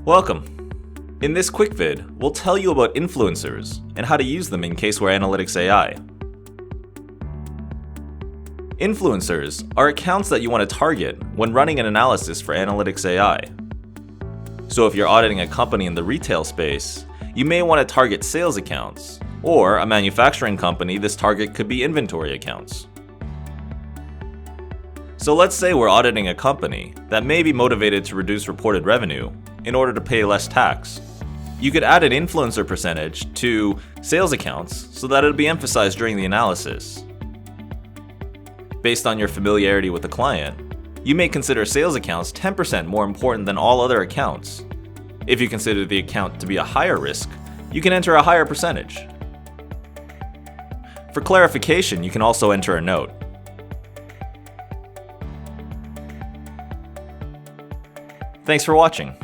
Welcome! In this quick vid, we'll tell you about influencers and how to use them in Caseware AnalyticsAI. Influencers are accounts that you want to target when running an analysis for AnalyticsAI. So if you're auditing a company in the retail space, you may want to target sales accounts, or a manufacturing company, this target could be inventory accounts. So let's say we're auditing a company that may be motivated to reduce reported revenue in order to pay less tax. You could add an influencer percentage to sales accounts so that it'll be emphasized during the analysis. Based on your familiarity with the client, you may consider sales accounts 10% more important than all other accounts. If you consider the account to be a higher risk, you can enter a higher percentage. For clarification, you can also enter a note. Thanks for watching.